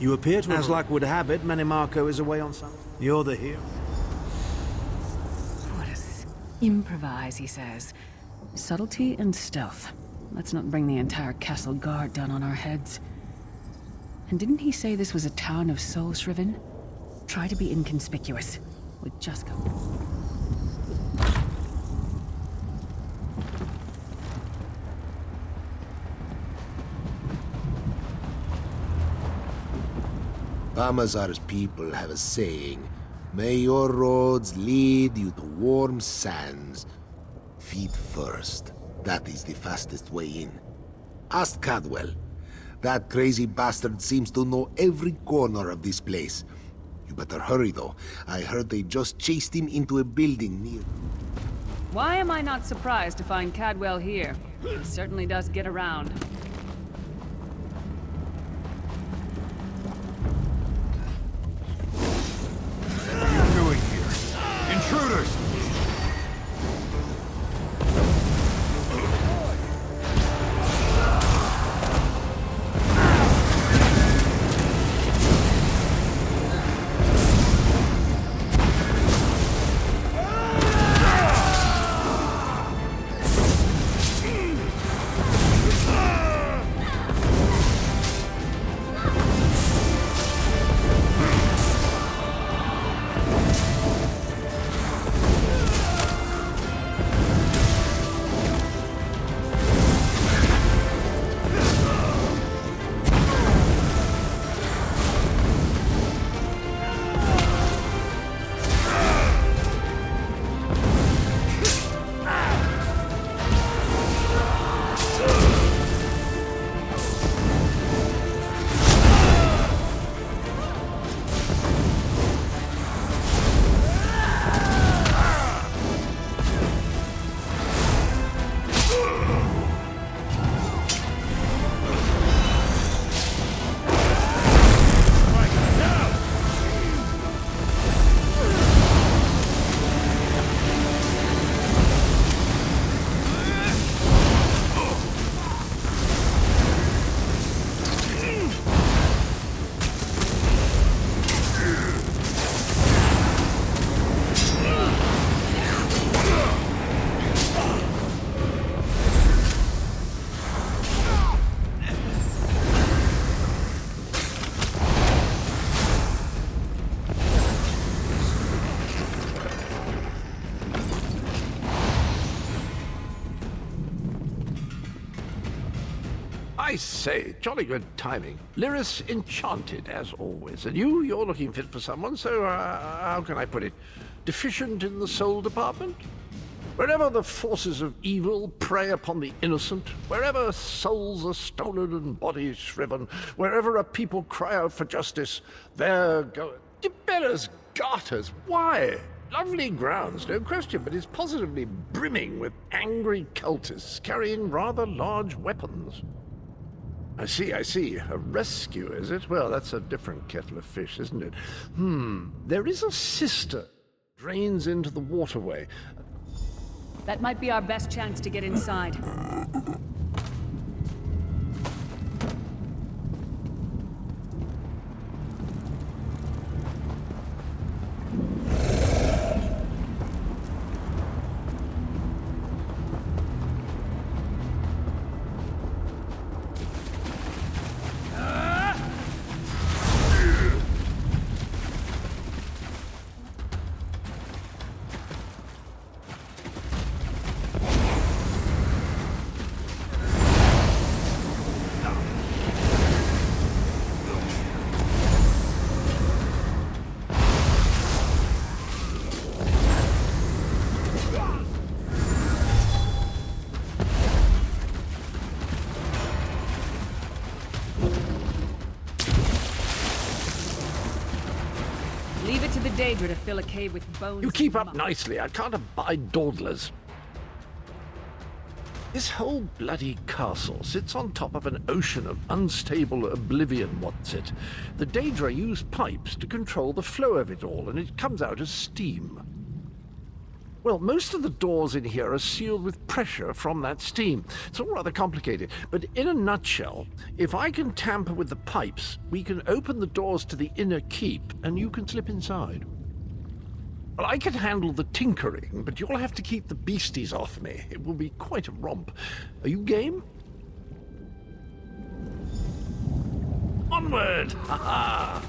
You appear to, as luck would have it, Manimarco is away on something. You're the hero. Improvise, he says. Subtlety and stealth. Let's not bring the entire castle guard down on our heads. And didn't he say this was a town of soul-shriven? Try to be inconspicuous. We'd just go. Amazar's people have a saying. May your roads lead you to warm sands. Feet first. That is the fastest way in. Ask Cadwell. That crazy bastard seems to know every corner of this place. You better hurry, though. I heard they just chased him into a building near... Why am I not surprised to find Cadwell here? He certainly does get around. What are you doing here? Intruders! I say, jolly good timing. Lyris enchanted, as always. And you're looking fit for someone, so, how can I put it? Deficient in the soul department? Wherever the forces of evil prey upon the innocent, wherever souls are stolen and bodies shriven, wherever a people cry out for justice, there go... Tiberius Garters, why? Lovely grounds, no question, but it's positively brimming with angry cultists carrying rather large weapons. I see. A rescue, is it? Well, that's a different kettle of fish, isn't it? There is a cistern drains into the waterway. That might be our best chance to get inside. Leave it to the Daedra to fill a cave with bones. You keep up nicely. I can't abide dawdlers. This whole bloody castle sits on top of an ocean of unstable oblivion, what's it? The Daedra use pipes to control the flow of it all, and it comes out as steam. Well, most of the doors in here are sealed with pressure from that steam. It's all rather complicated, but in a nutshell, if I can tamper with the pipes, we can open the doors to the inner keep, and you can slip inside. Well, I can handle the tinkering, but you'll have to keep the beasties off me. It will be quite a romp. Are you game? Onward! Ha ha!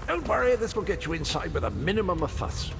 Don't worry, this will get you inside with a minimum of fuss.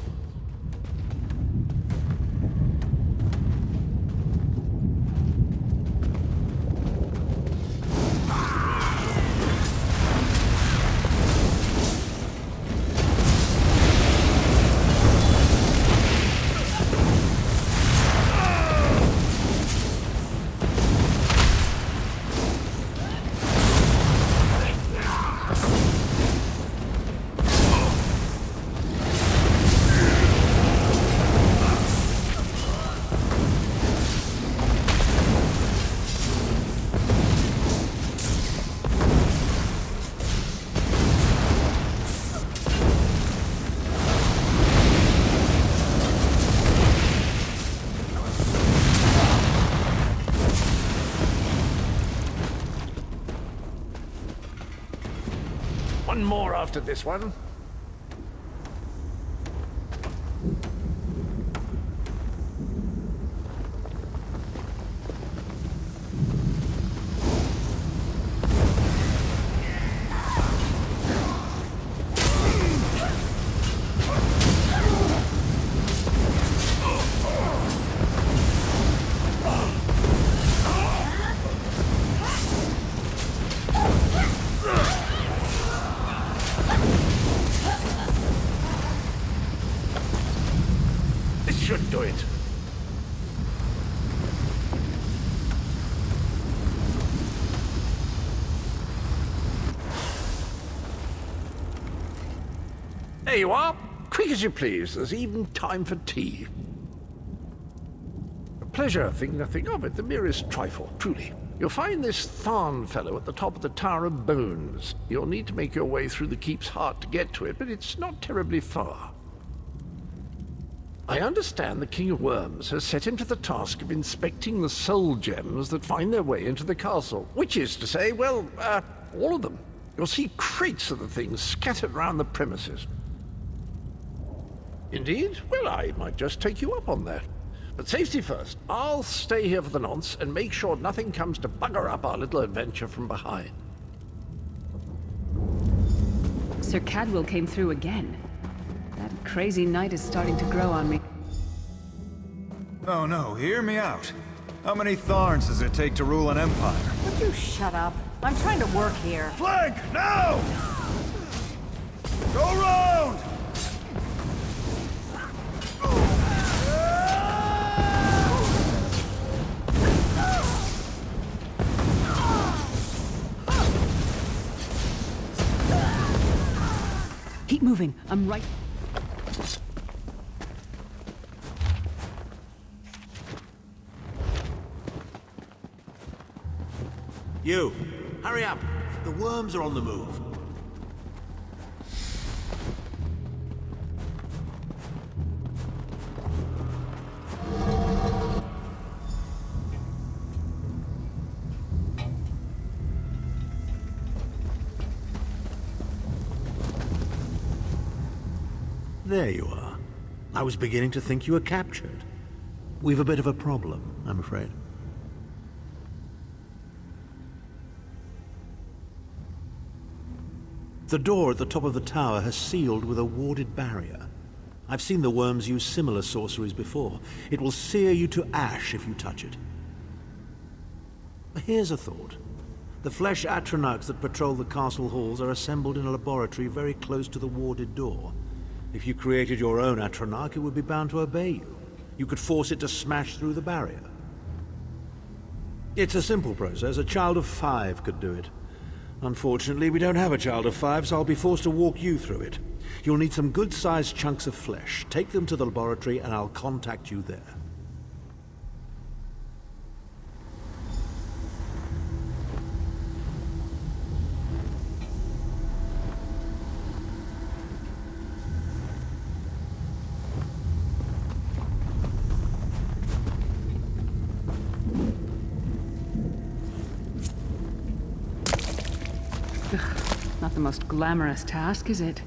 One more after this one. There you are. Quick as you please. There's even time for tea. A pleasure, think nothing of it. The merest trifle, truly. You'll find this Tharn fellow at the top of the Tower of Bones. You'll need to make your way through the keep's heart to get to it, but it's not terribly far. I understand the King of Worms has set him to the task of inspecting the soul gems that find their way into the castle. Which is to say, well, all of them. You'll see crates of the things scattered around the premises. Indeed? Well, I might just take you up on that. But safety first. I'll stay here for the nonce and make sure nothing comes to bugger up our little adventure from behind. Sir Cadwell came through again. That crazy night is starting to grow on me. Oh no, hear me out. How many Tharns does it take to rule an empire? Would you shut up? I'm trying to work here. Flank, now! Go round! Keep moving. I'm right. You, hurry up. The worms are on the move. There you are. I was beginning to think you were captured. We've a bit of a problem, I'm afraid. The door at the top of the tower has sealed with a warded barrier. I've seen the worms use similar sorceries before. It will sear you to ash if you touch it. Here's a thought. The flesh atronachs that patrol the castle halls are assembled in a laboratory very close to the warded door. If you created your own atronach, it would be bound to obey you. You could force it to smash through the barrier. It's a simple process. A child of 5 could do it. Unfortunately, we don't have a child of 5, so I'll be forced to walk you through it. You'll need some good-sized chunks of flesh. Take them to the laboratory and I'll contact you there. Not the most glamorous task, is it?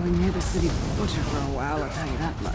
Near the city butcher for a while, I'll tell you that much.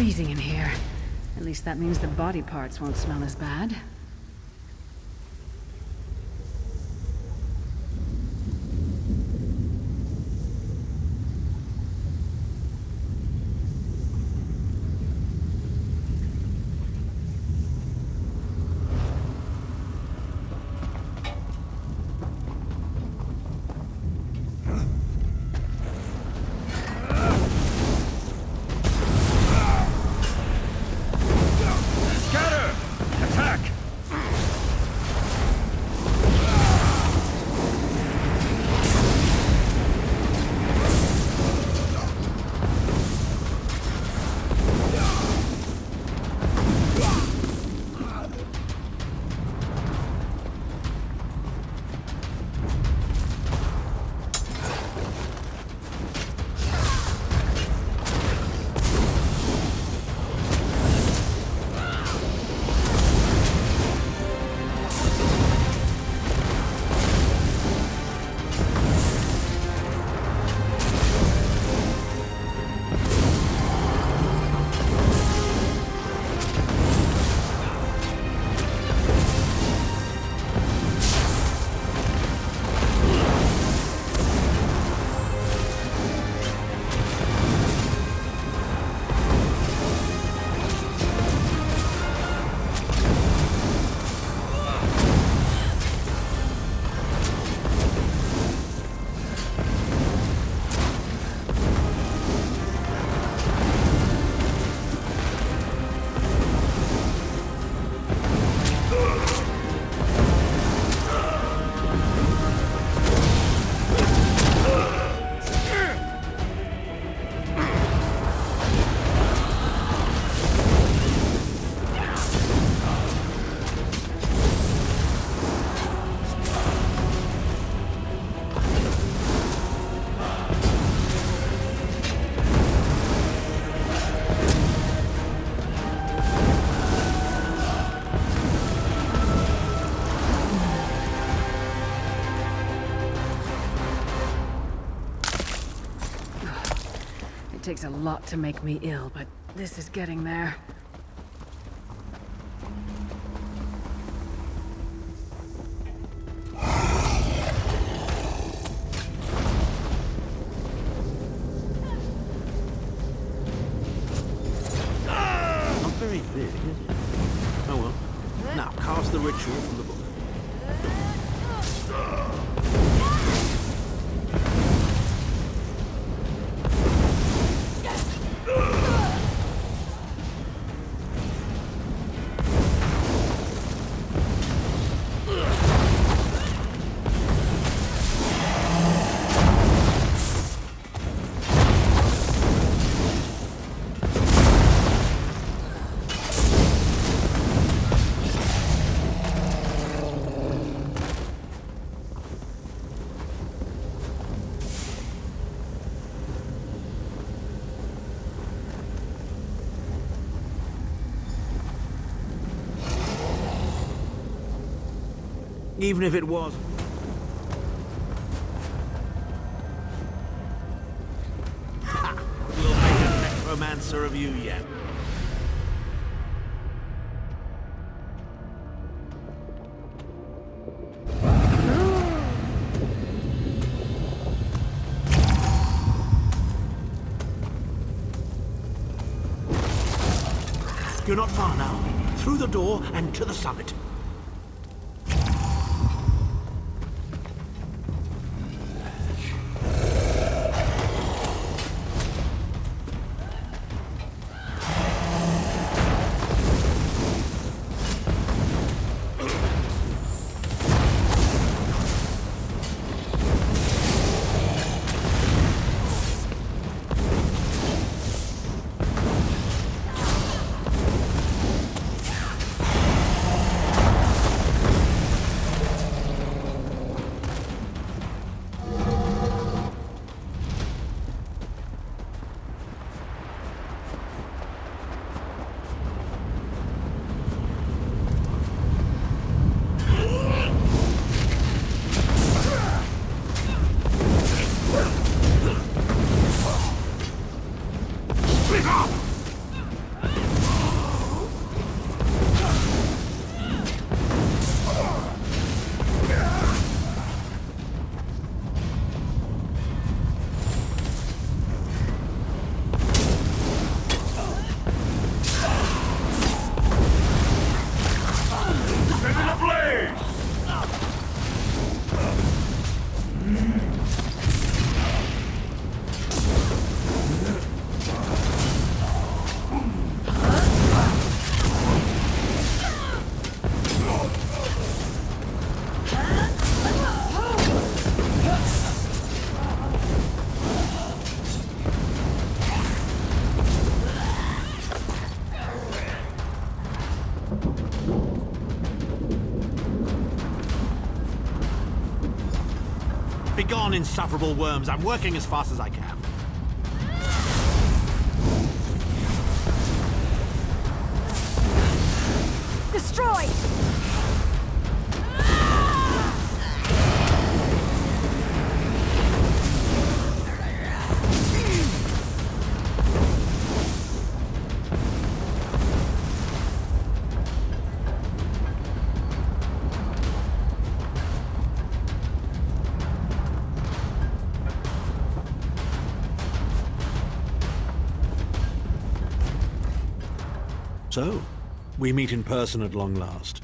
freezing in here. At least that means the body parts won't smell as bad. It takes a lot to make me ill, but this is getting there. Not very big, is it? Oh well. Now, cast the ritual from the book. Even if it was. Ha! We'll make a necromancer of you yet. You're not far now. Through the door and to the summit. on, insufferable worms. I'm working as fast as I can. Destroy! So, we meet in person at long last.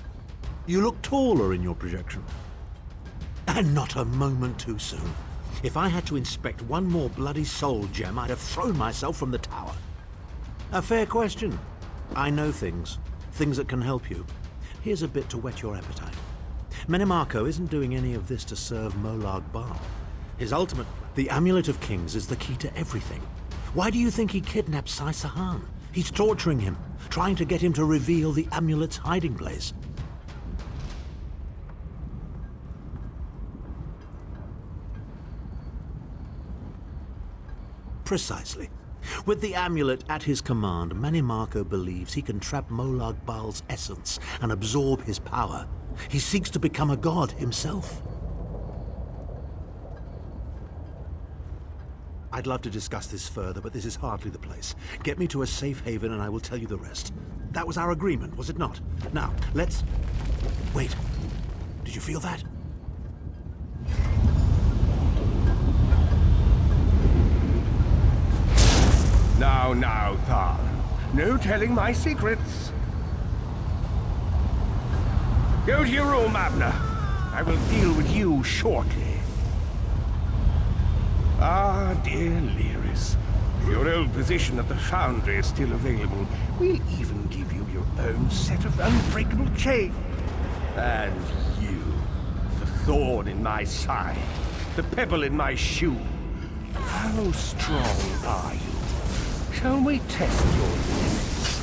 You look taller in your projection. And not a moment too soon. If I had to inspect one more bloody soul gem, I'd have thrown myself from the tower. A fair question. I know things. Things that can help you. Here's a bit to whet your appetite. Menemarco isn't doing any of this to serve Molag Bal. His ultimate... The Amulet of Kings is the key to everything. Why do you think he kidnapped Sai Sahan? He's torturing him, trying to get him to reveal the amulet's hiding place. Precisely. With the amulet at his command, Menemarco believes he can trap Molag Bal's essence and absorb his power. He seeks to become a god himself. I'd love to discuss this further, but this is hardly the place. Get me to a safe haven and I will tell you the rest. That was our agreement, was it not? Now, let's... Wait. Did you feel that? Now, Thal. No telling my secrets. Go to your room, Abner. I will deal with you shortly. Ah, dear Lyris. Your old position at the Foundry is still available. We'll even give you your own set of unbreakable chains. And you, the thorn in my side, the pebble in my shoe. How strong are you? Shall we test your limits?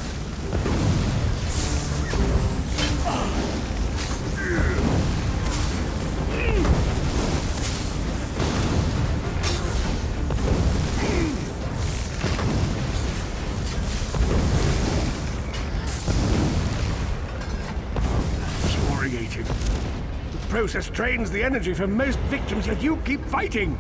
Infuriated. The process drains the energy from most victims, yet you keep fighting!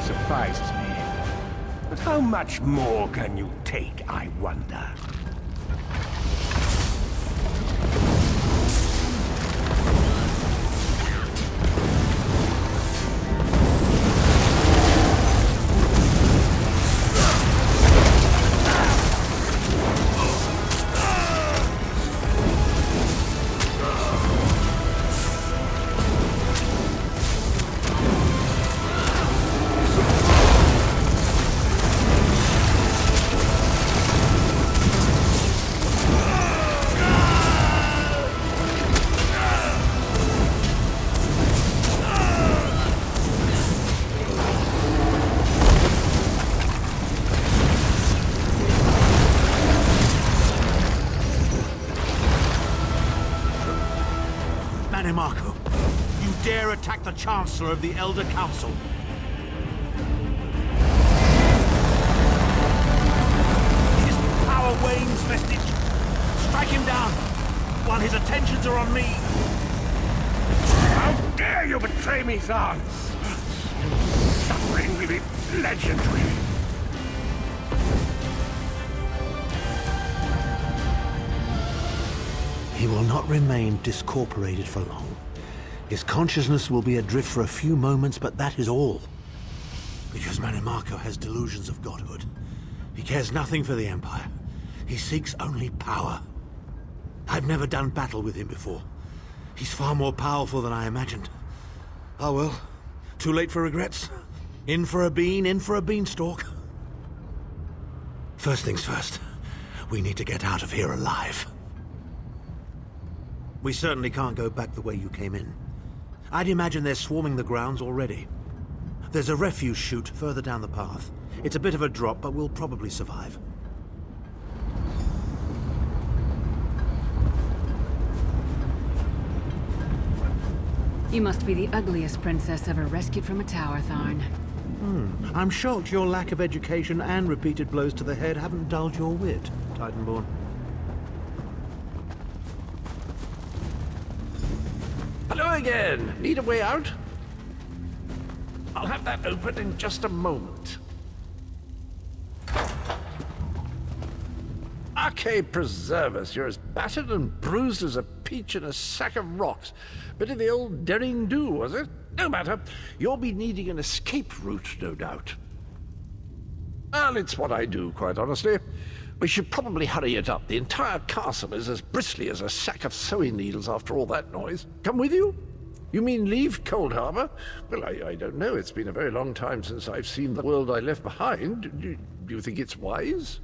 Surprises me. But how much more can you take, I wonder? Menemarco, you dare attack the Chancellor of the Elder Council? His power wanes, vestige. Strike him down, while his attentions are on me. How dare you betray me, Thal! Suffering will be legendary. He will not remain discorporated for long. His consciousness will be adrift for a few moments, but that is all. Because Menemarco has delusions of godhood. He cares nothing for the Empire. He seeks only power. I've never done battle with him before. He's far more powerful than I imagined. Oh well, too late for regrets. In for a bean, in for a beanstalk. First things first, we need to get out of here alive. We certainly can't go back the way you came in. I'd imagine they're swarming the grounds already. There's a refuse chute further down the path. It's a bit of a drop, but we'll probably survive. You must be the ugliest princess ever rescued from a tower, Tharn. I'm shocked your lack of education and repeated blows to the head haven't dulled your wit, Titanborn. Hello again. Need a way out? I'll have that open in just a moment. Arcade preserve us. You're as battered and bruised as a peach in a sack of rocks. Bit of the old derring do, was it? No matter. You'll be needing an escape route, no doubt. Well, it's what I do, quite honestly. We should probably hurry it up. The entire castle is as bristly as a sack of sewing needles after all that noise. Come with you? You mean leave Cold Harbor? Well, I don't know. It's been a very long time since I've seen the world I left behind. Do you think it's wise?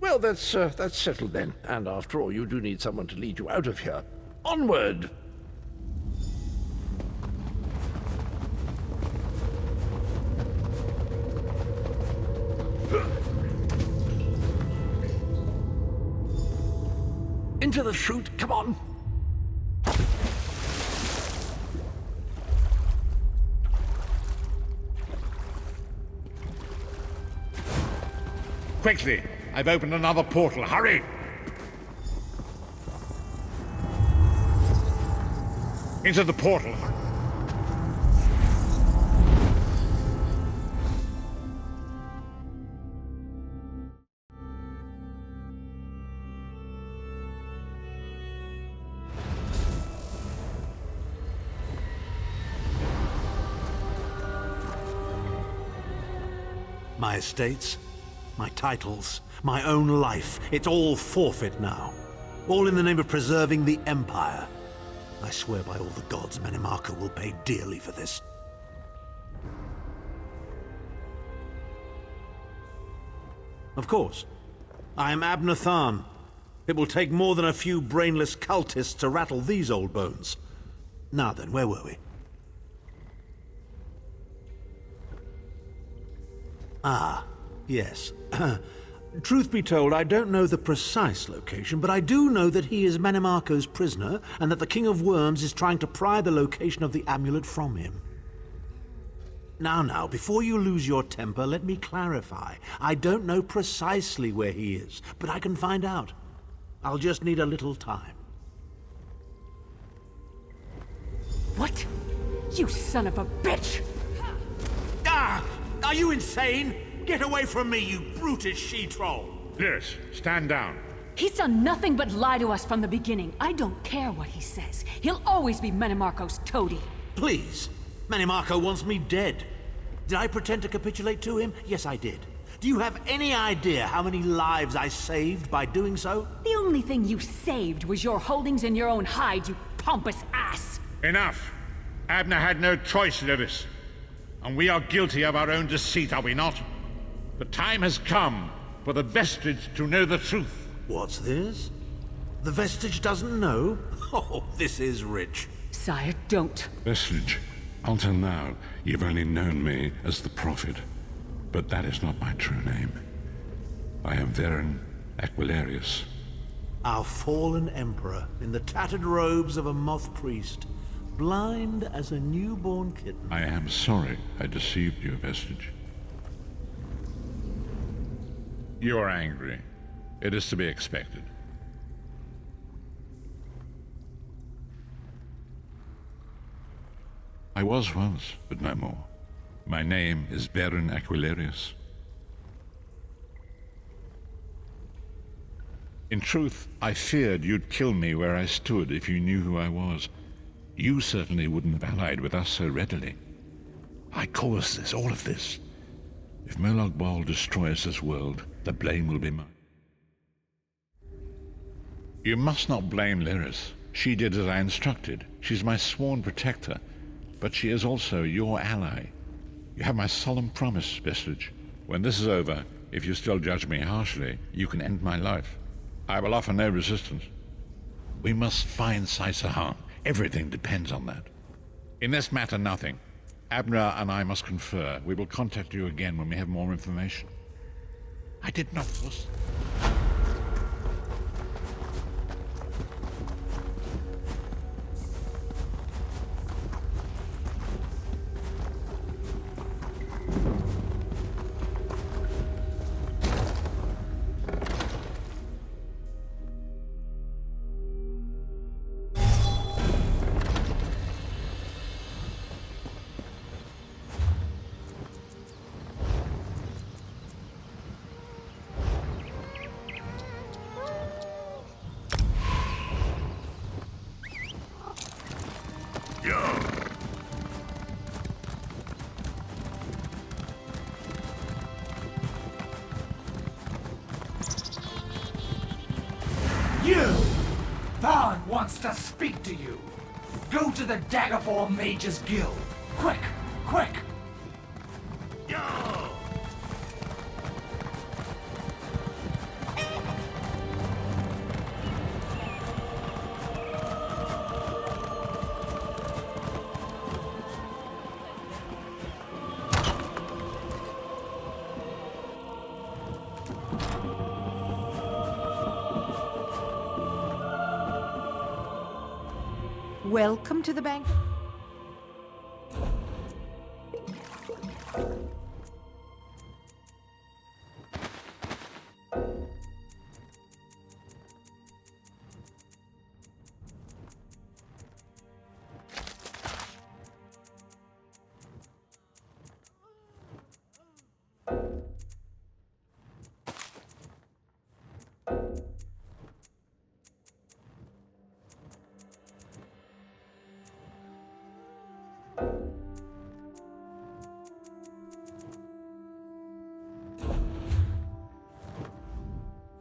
Well, that's settled then. And after all, you do need someone to lead you out of here. Onward! Into the chute, come on! Quickly! I've opened another portal. Hurry! Into the portal. My estates, my titles, my own life, it's all forfeit now. All in the name of preserving the Empire. I swear by all the gods, Menimarco will pay dearly for this. Of course. I am Abner Tharn. It will take more than a few brainless cultists to rattle these old bones. Now then, where were we? Ah, yes. Truth be told, I don't know the precise location, but I do know that he is Menimarco's prisoner, and that the King of Worms is trying to pry the location of the amulet from him. Now, before you lose your temper, let me clarify. I don't know precisely where he is, but I can find out. I'll just need a little time. What? You son of a bitch! Ah! Are you insane? Get away from me, you brutish she-troll! Lyris, stand down. He's done nothing but lie to us from the beginning. I don't care what he says. He'll always be Menimarco's toady. Please. Menimarco wants me dead. Did I pretend to capitulate to him? Yes, I did. Do you have any idea how many lives I saved by doing so? The only thing you saved was your holdings in your own hide, you pompous ass! Enough. Abner had no choice, Lyris. And we are guilty of our own deceit, are we not? The time has come for the Vestige to know the truth. What's this? The Vestige doesn't know? Oh, this is rich. Sire, don't. Vestige, until now, you've only known me as the Prophet. But that is not my true name. I am Veren Aquilarius. Our fallen emperor, in the tattered robes of a moth priest, blind as a newborn kitten. I am sorry I deceived you, Vestige. You are angry. It is to be expected. I was once, but no more. My name is Veren Aquilarius. In truth, I feared you'd kill me where I stood if you knew who I was. You certainly wouldn't have allied with us so readily. I caused this, all of this. If Molag Bal destroys this world, the blame will be mine. You must not blame Lyris. She did as I instructed. She's my sworn protector, but she is also your ally. You have my solemn promise, Vestige. When this is over, if you still judge me harshly, you can end my life. I will offer no resistance. We must find Saisahan. Everything depends on that. In this matter, nothing. Abner and I must confer. We will contact you again when we have more information. I did not... You! Thorn wants to speak to you. Go to the Daggerfall Mages Guild. Quick! Quick! Welcome to the bank.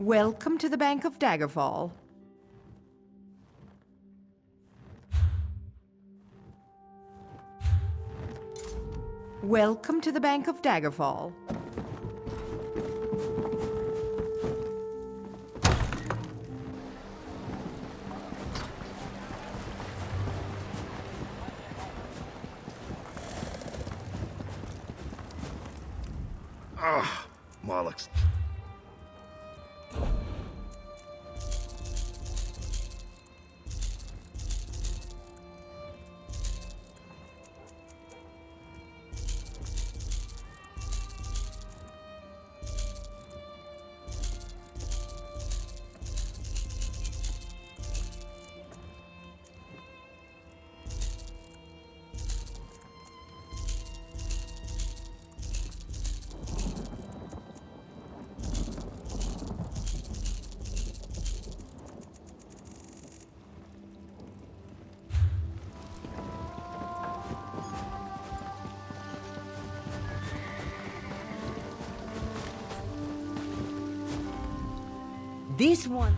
Welcome to the Bank of Daggerfall. Welcome to the Bank of Daggerfall. Ah, Marlux. This one.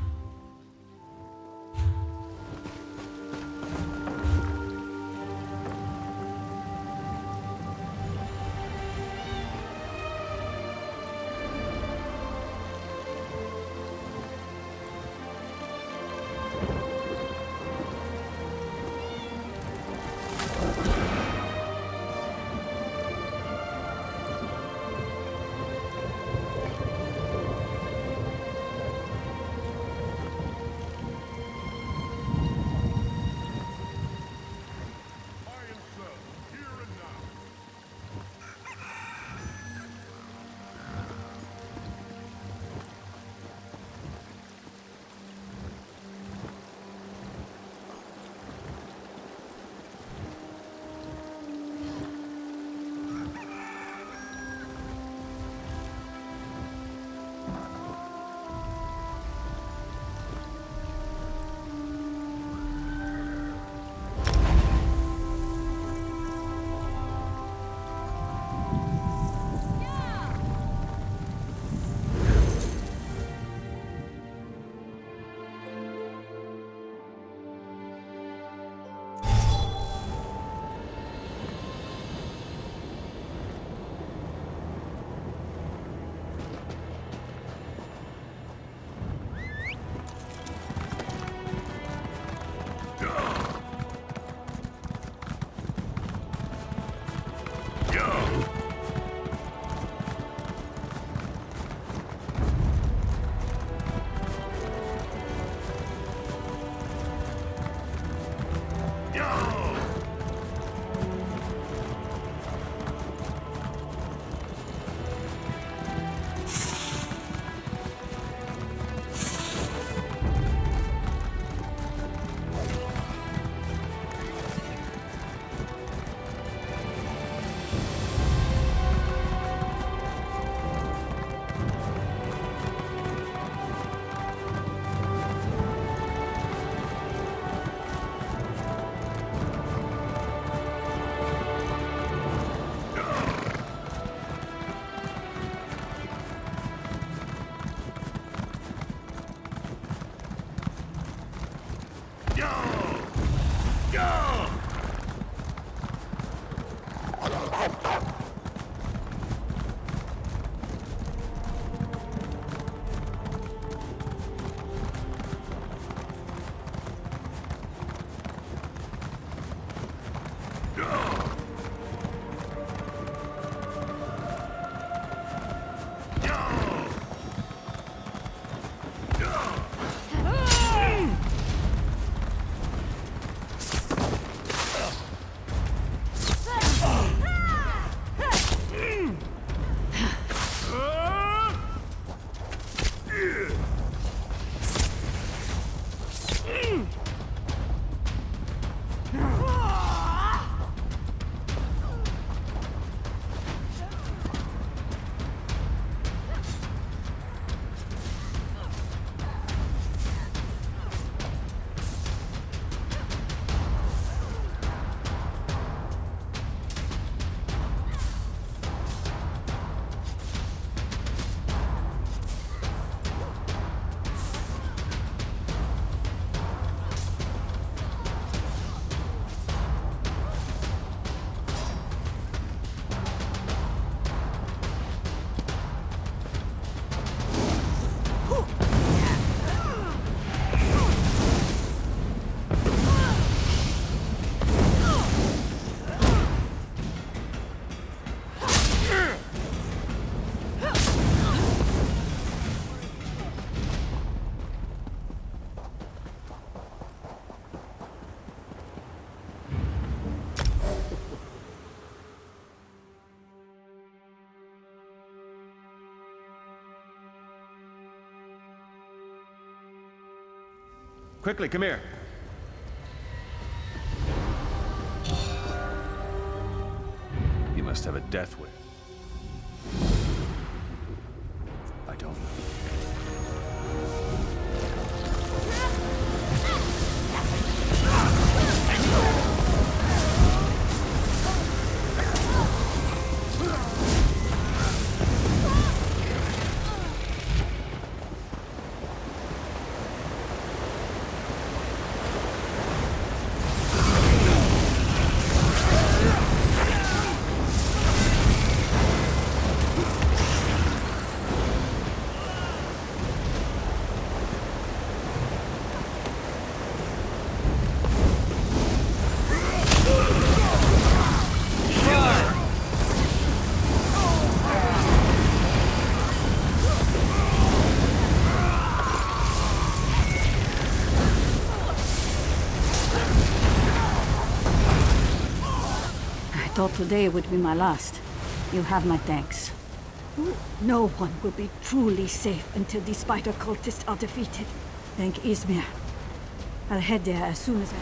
Quickly, come here. You must have a death wish. I don't know. I thought today would be my last. You have my thanks. No one will be truly safe until the spider cultists are defeated. Thank Izmir. I'll head there as soon as I...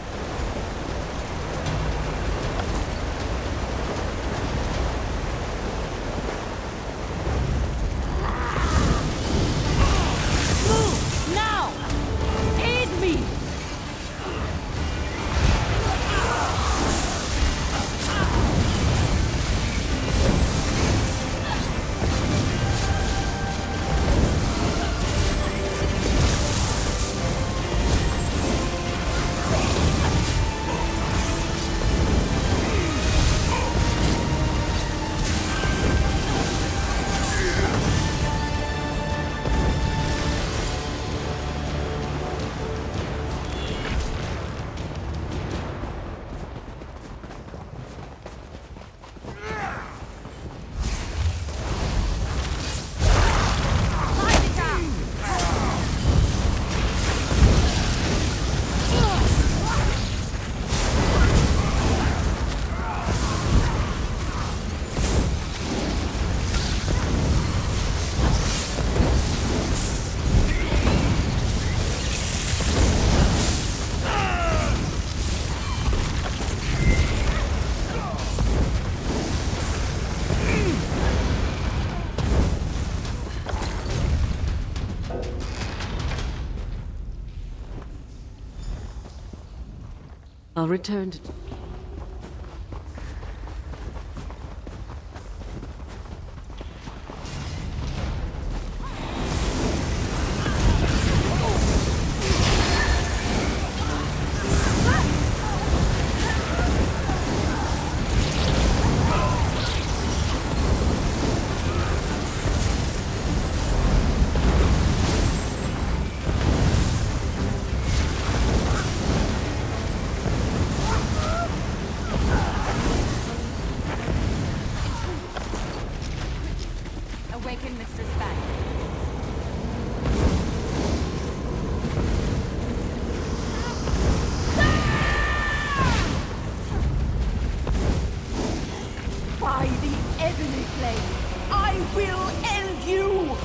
I'll return to... Awaken Mistress Bank. By the Ebony Flame, I will end you!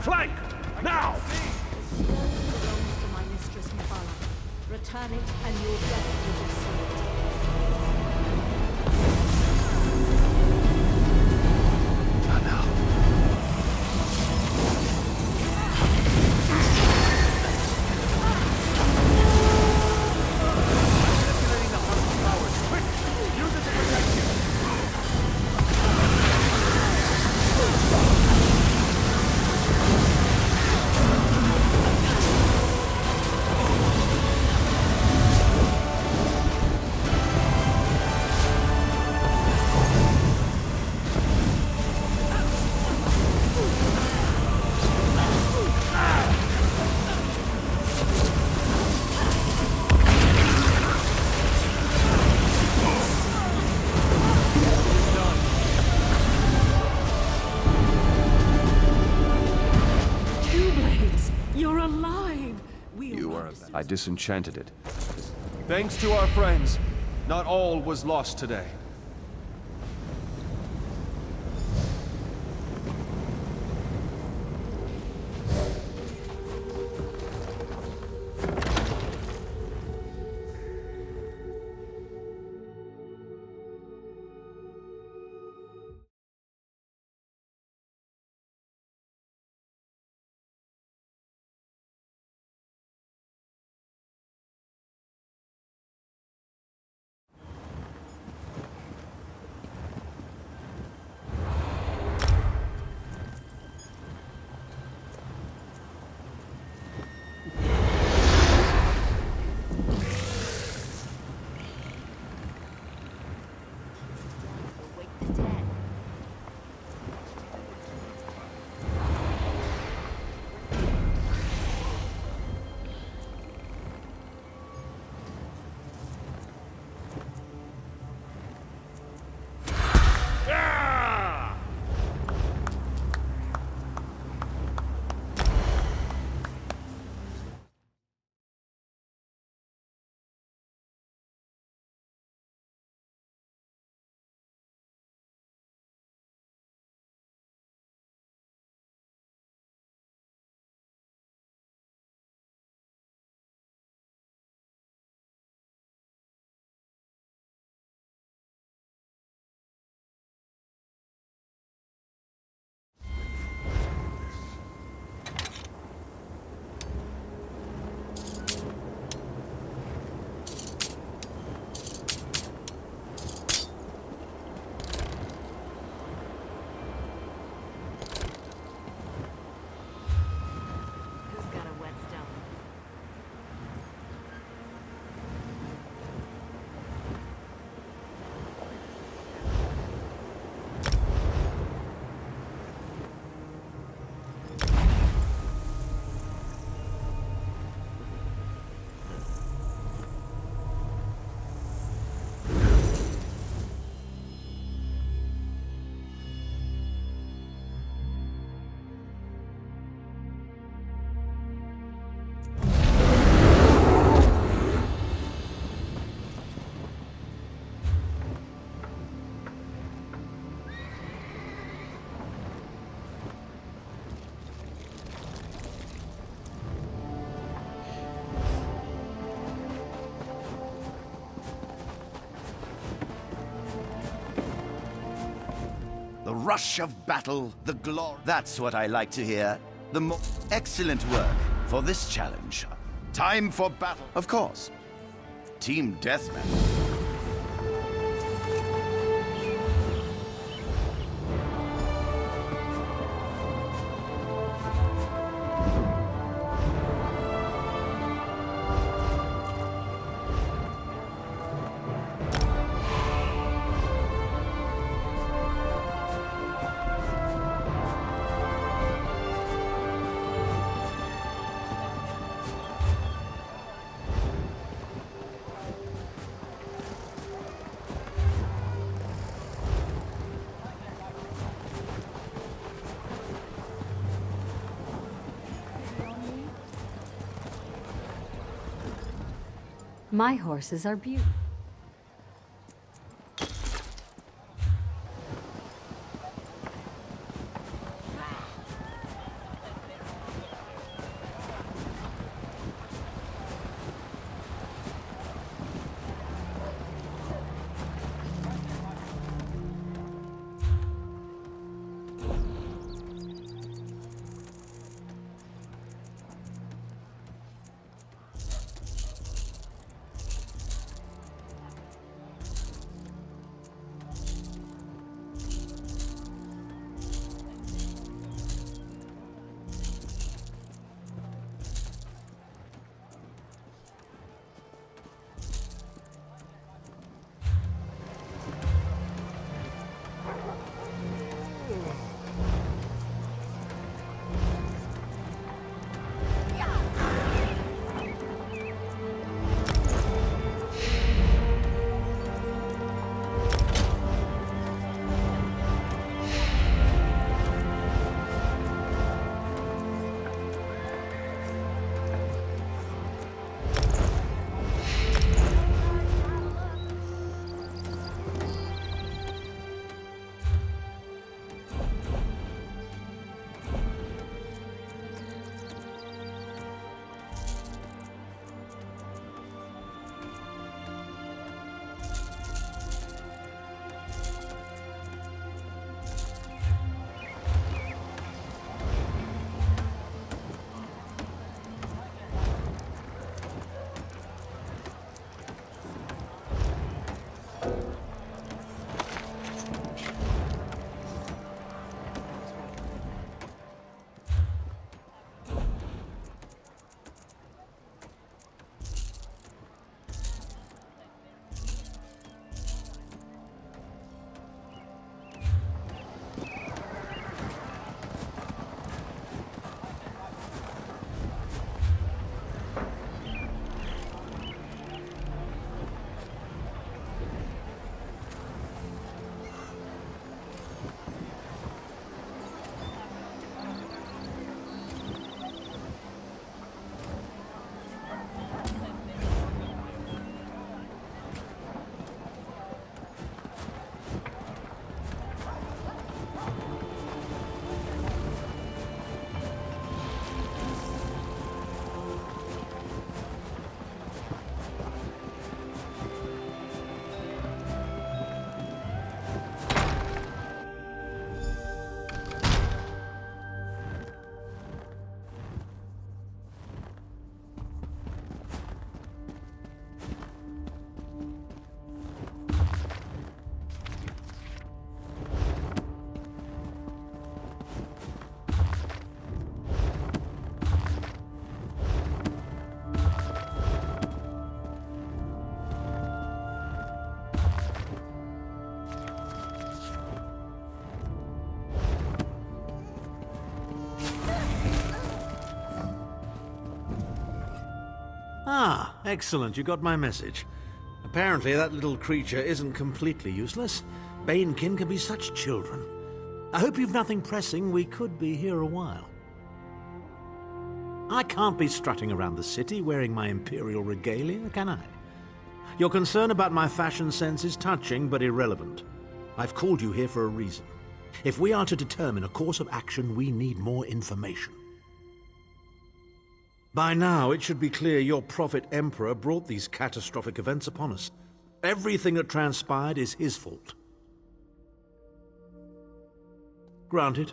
Flank! Now! The stone belongs to my mistress Mabala. Return it and your death will be sealed. I disenchanted it. Thanks to our friends, not all was lost today. The rush of battle, the glory. That's what I like to hear. Excellent work for this challenge. Time for battle. Of course. Team Deathmatch. My horses are beautiful. Ah, excellent. You got my message. Apparently that little creature isn't completely useless. Banekin can be such children. I hope you've nothing pressing. We could be here a while. I can't be strutting around the city wearing my imperial regalia, can I? Your concern about my fashion sense is touching but irrelevant. I've called you here for a reason. If we are to determine a course of action, we need more information. By now, it should be clear your prophet Emperor brought these catastrophic events upon us. Everything that transpired is his fault. Granted,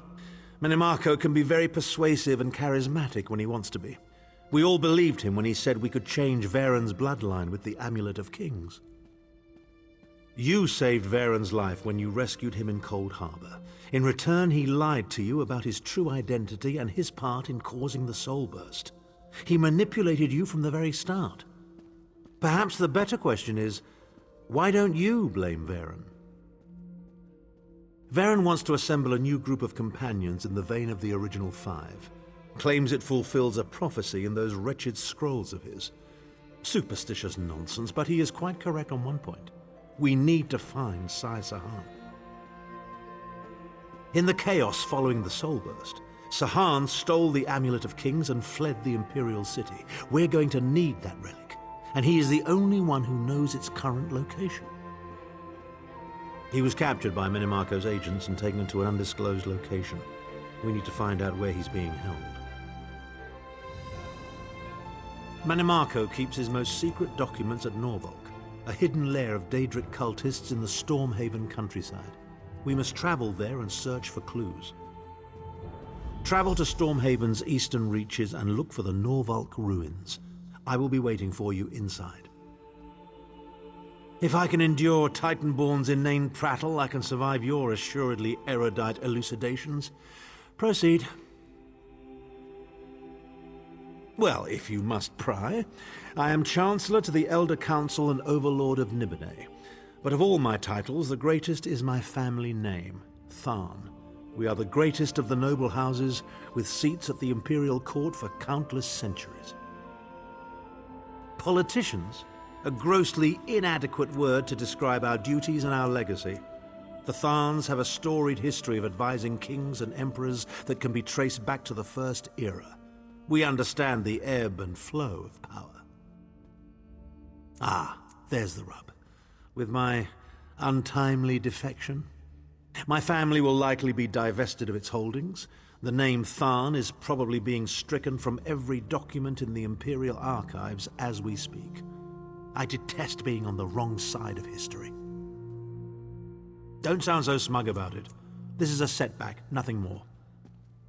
Menimarco can be very persuasive and charismatic when he wants to be. We all believed him when he said we could change Varen's bloodline with the Amulet of Kings. You saved Varen's life when you rescued him in Cold Harbor. In return, he lied to you about his true identity and his part in causing the Soul Burst. He manipulated you from the very start. Perhaps the better question is, why don't you blame Varen? Varen wants to assemble a new group of companions in the vein of the original 5. Claims it fulfills a prophecy in those wretched scrolls of his. Superstitious nonsense, but he is quite correct on one point. We need to find Sai Sahan. In the chaos following the Soul Burst, Sahan stole the Amulet of Kings and fled the Imperial City. We're going to need that relic, and he is the only one who knows its current location. He was captured by Menimarco's agents and taken to an undisclosed location. We need to find out where he's being held. Menimarco keeps his most secret documents at Norvalk, a hidden lair of Daedric cultists in the Stormhaven countryside. We must travel there and search for clues. Travel to Stormhaven's eastern reaches and look for the Norvalk ruins. I will be waiting for you inside. If I can endure Titanborn's inane prattle, I can survive your assuredly erudite elucidations. Proceed. Well, if you must pry, I am Chancellor to the Elder Council and Overlord of Nibene. But of all my titles, the greatest is my family name, Tharn. We are the greatest of the noble houses, with seats at the Imperial Court for countless centuries. Politicians? A grossly inadequate word to describe our duties and our legacy. The Tharns have a storied history of advising kings and emperors that can be traced back to the First Era. We understand the ebb and flow of power. Ah, there's the rub. With my untimely defection, my family will likely be divested of its holdings. The name Tharn is probably being stricken from every document in the Imperial archives as we speak. I detest being on the wrong side of history. Don't sound so smug about it. This is a setback, nothing more.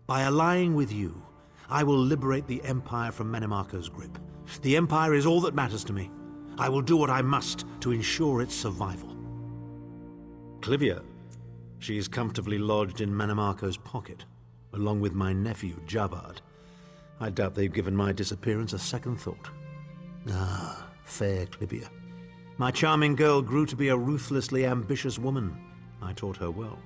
By allying with you, I will liberate the Empire from Menimarco's grip. The Empire is all that matters to me. I will do what I must to ensure its survival. Clivia. She is comfortably lodged in Menimarco's pocket, along with my nephew, Jabard. I doubt they've given my disappearance a second thought. Ah, fair Clivia. My charming girl grew to be a ruthlessly ambitious woman. I taught her well.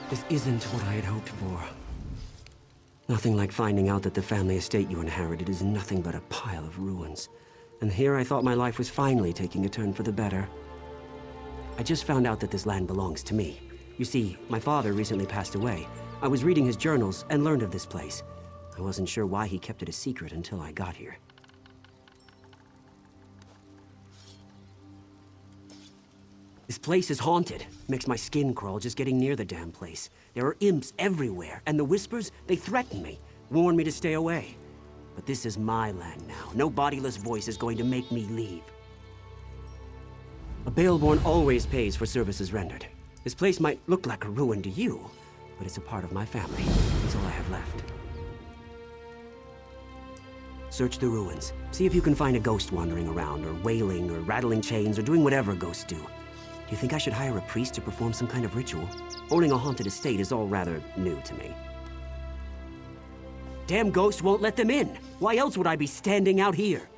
This isn't what I had hoped for. Nothing like finding out that the family estate you inherited is nothing but a pile of ruins. And here I thought my life was finally taking a turn for the better. I just found out that this land belongs to me. You see, my father recently passed away. I was reading his journals and learned of this place. I wasn't sure why he kept it a secret until I got here. This place is haunted. Makes my skin crawl just getting near the damn place. There are imps everywhere, and the whispers, they threaten me, warn me to stay away. But this is my land now. No bodiless voice is going to make me leave. A Baleborn always pays for services rendered. This place might look like a ruin to you, but it's a part of my family. It's all I have left. Search the ruins. See if you can find a ghost wandering around, or wailing, or rattling chains, or doing whatever ghosts do. Do you think I should hire a priest to perform some kind of ritual? Owning a haunted estate is all rather new to me. Damn ghost won't let them in! Why else would I be standing out here?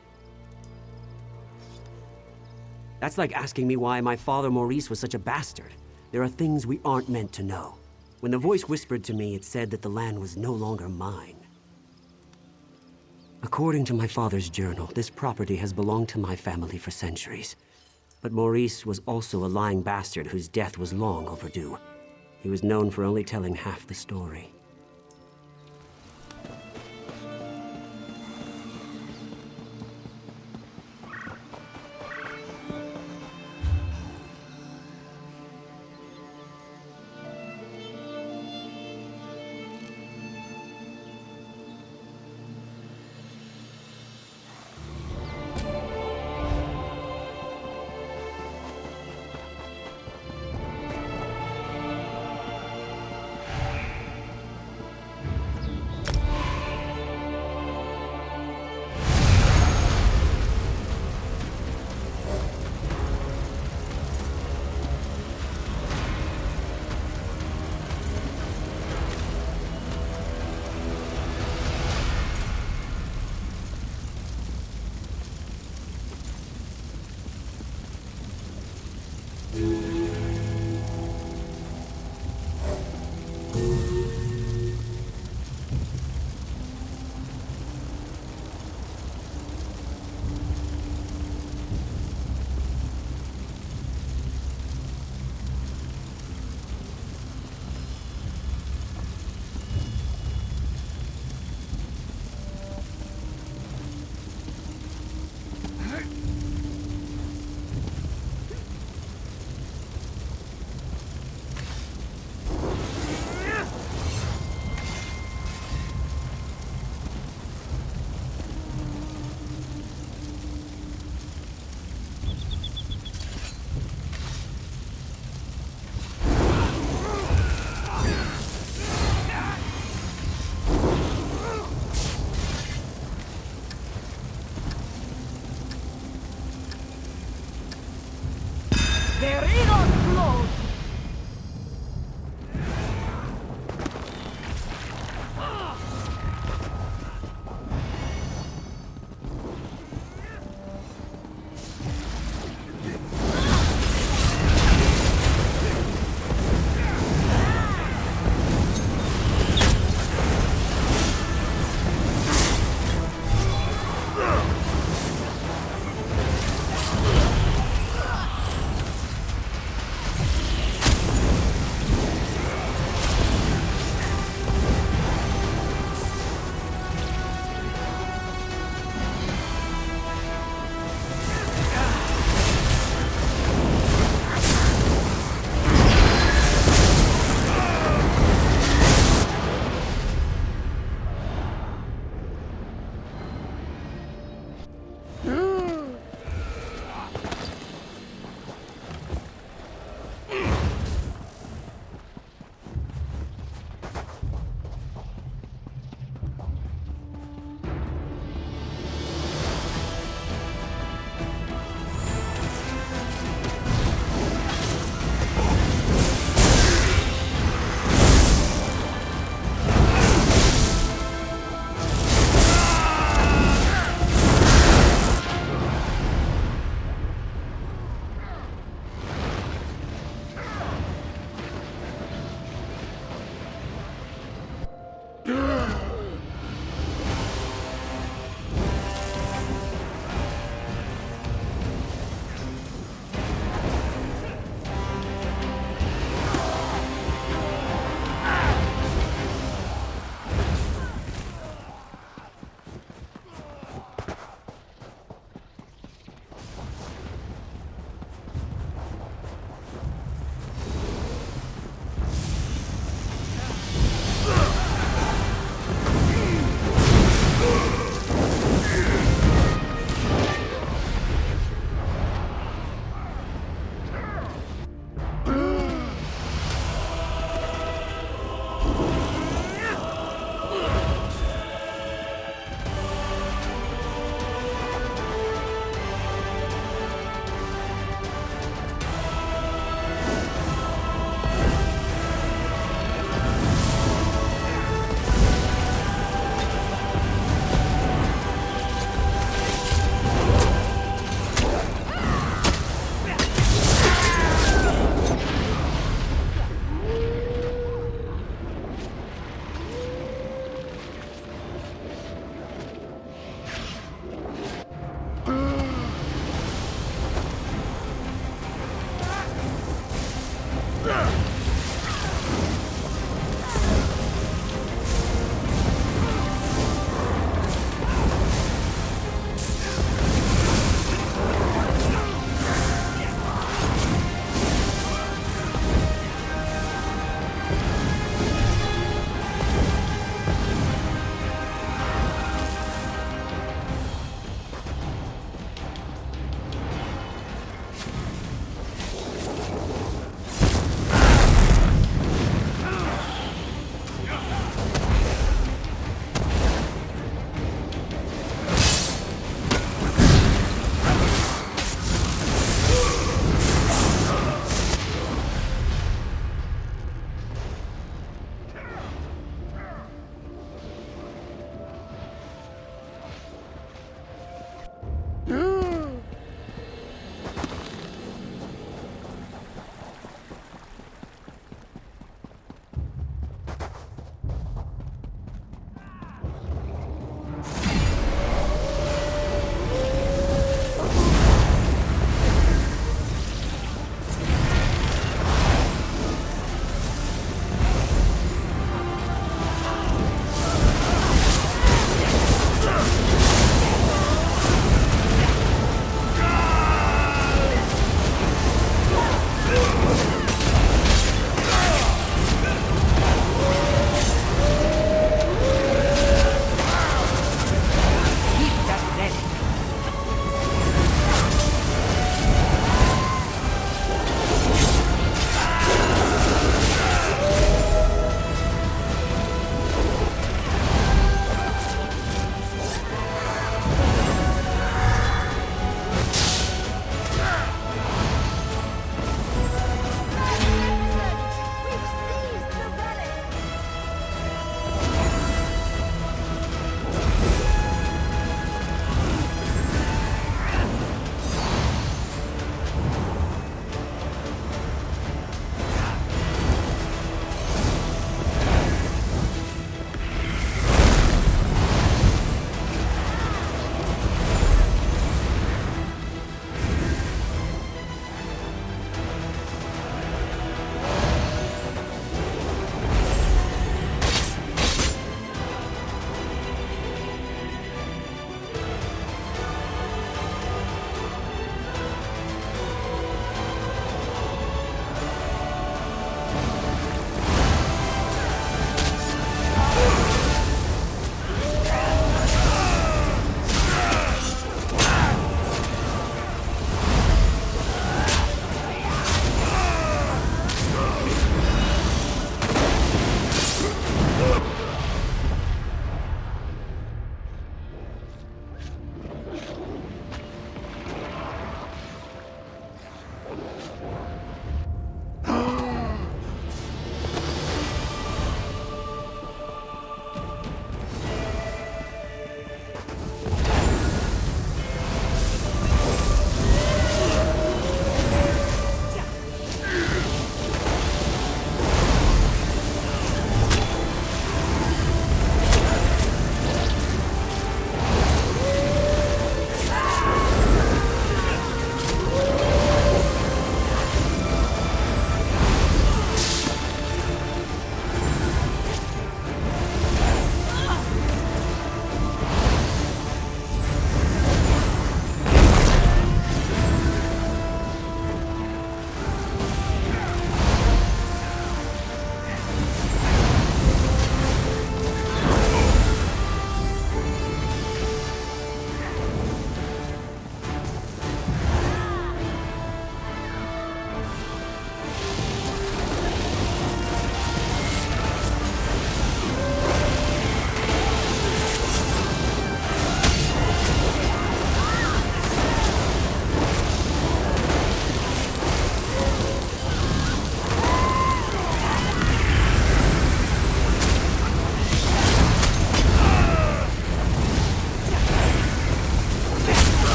That's like asking me why my father Maurice was such a bastard. There are things we aren't meant to know. When the voice whispered to me, it said that the land was no longer mine. According to my father's journal, this property has belonged to my family for centuries. But Maurice was also a lying bastard whose death was long overdue. He was known for only telling half the story.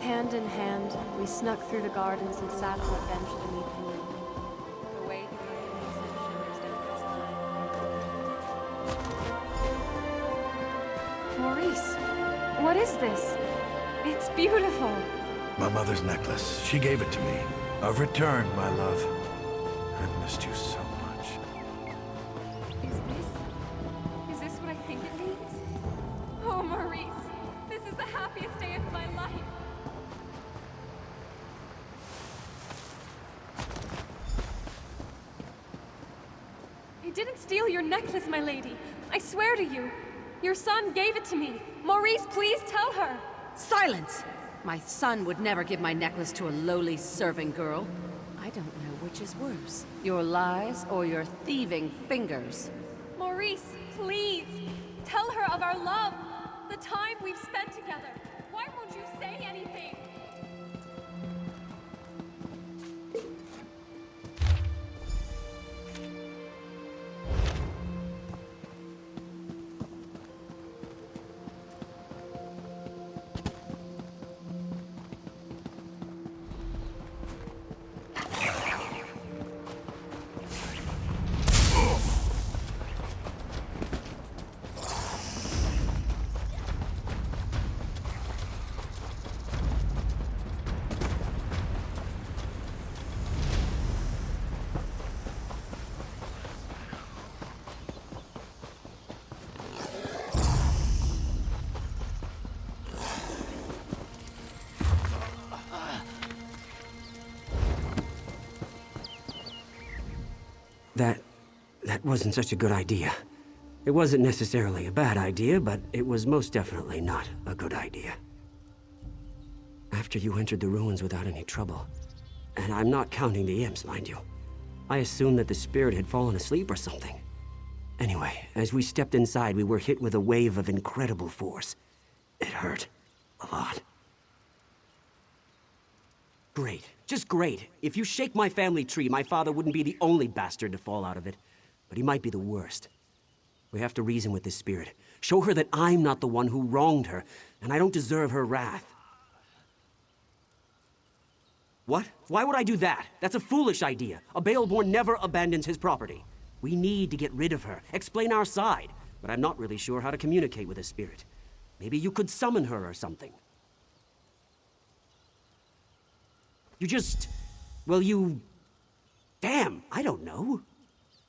Hand in hand, we snuck through the gardens and sat on a bench beneath the moon. The way the sun shimmers down the sky. Maurice, what is this? It's beautiful. My mother's necklace. She gave it to me. I've returned, my love. I've missed you so much. Is this what I think it means? Oh, Maurice, this is the happiest day of my life. didn't steal your necklace, my lady. I swear to you. Your son gave it to me. Maurice, please tell her. Silence! My son would never give my necklace to a lowly serving girl. I don't know which is worse, your lies or your thieving fingers. Maurice, please! Tell her of our love! The time we've spent together! Why won't you say anything? That wasn't such a good idea. It wasn't necessarily a bad idea, but it was most definitely not a good idea. After you entered the ruins without any trouble, and I'm not counting the imps, mind you, I assumed that the spirit had fallen asleep or something. Anyway, as we stepped inside, we were hit with a wave of incredible force. It hurt. A lot. Great. Just great. If you shake my family tree, my father wouldn't be the only bastard to fall out of it. But he might be the worst. We have to reason with this spirit. Show her that I'm not the one who wronged her, and I don't deserve her wrath. What? Why would I do that? That's a foolish idea. A Baelborn never abandons his property. We need to get rid of her, explain our side, but I'm not really sure how to communicate with a spirit. Maybe you could summon her or something. You just... well, you... damn, I don't know.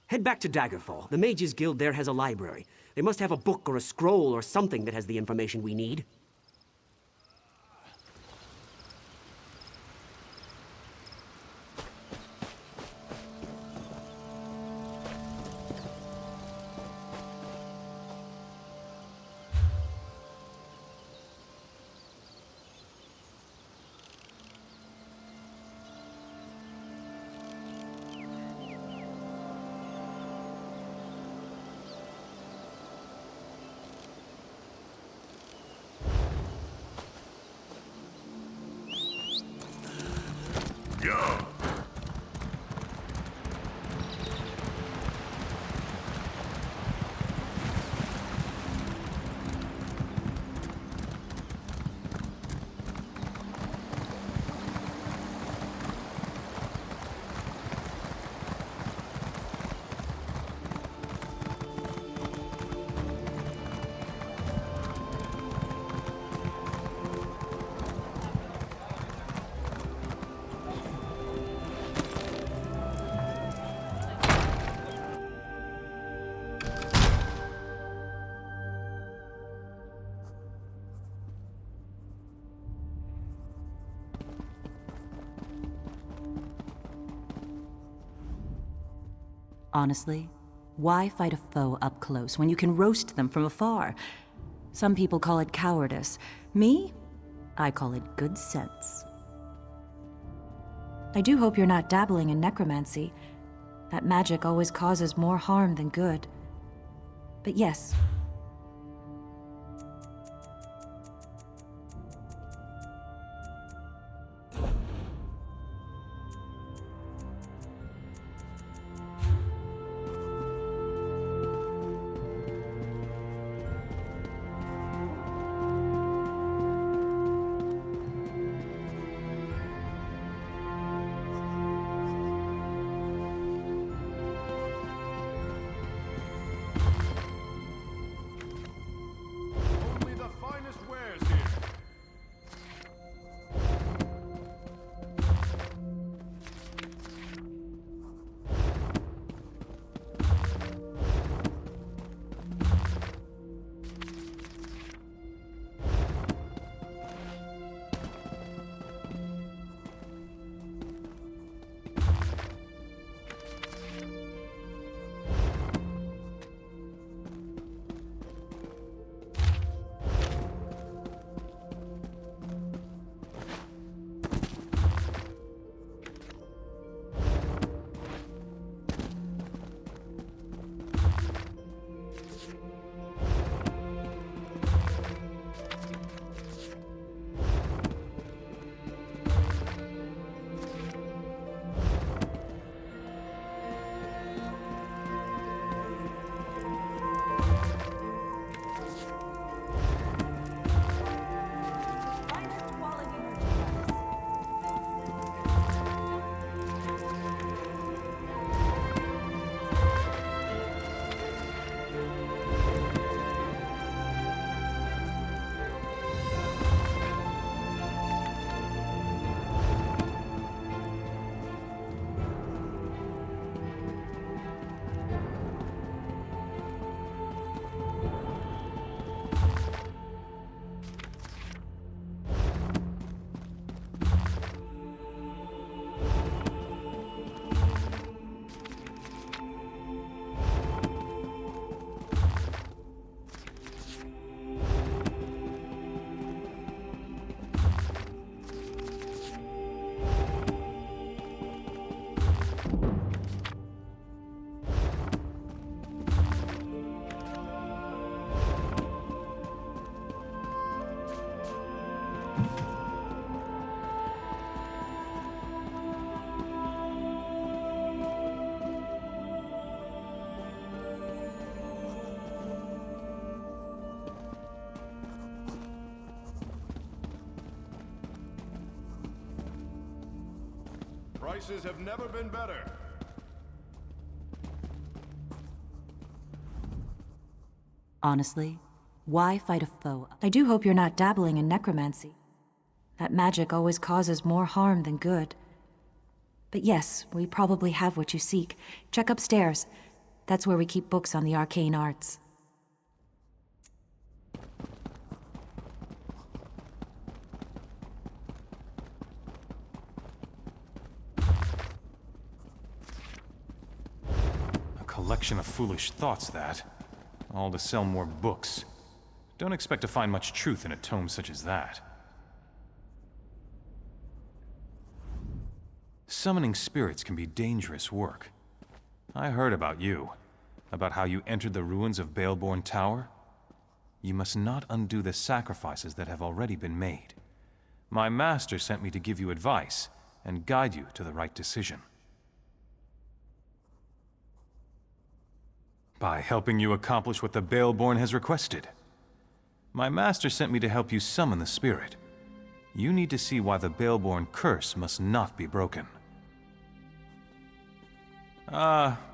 Head back to Daggerfall. The Mages Guild there has a library. They must have a book or a scroll or something that has the information we need. Honestly, why fight a foe up close when you can roast them from afar? Some people call it cowardice. Me? I call it good sense. I do hope you're not dabbling in necromancy. That magic always causes more harm than good. But yes. Prices have never been better. Honestly, why fight a foe? I do hope you're not dabbling in necromancy. That magic always causes more harm than good. But yes, we probably have what you seek. Check upstairs. That's where we keep books on the arcane arts. Collection of foolish thoughts, that. All to sell more books. Don't expect to find much truth in a tome such as that. Summoning spirits can be dangerous work. I heard about you. About how you entered the ruins of Baleborn Tower. You must not undo the sacrifices that have already been made. My master sent me to give you advice and guide you to the right decision. By helping you accomplish what the Baleborn has requested. My master sent me to help you summon the spirit. You need to see why the Baleborn curse must not be broken.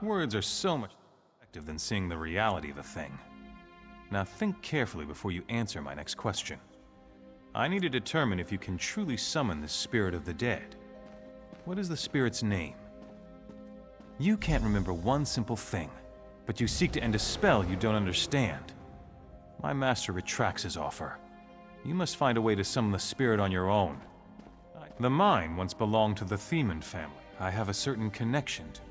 Words are so much more effective than seeing the reality of a thing. Now think carefully before you answer my next question. I need to determine if you can truly summon the spirit of the dead. What is the spirit's name? You can't remember one simple thing. But you seek to end a spell you don't understand. My master retracts his offer. You must find a way to summon the spirit on your own. The mine once belonged to the Theman family. I have a certain connection to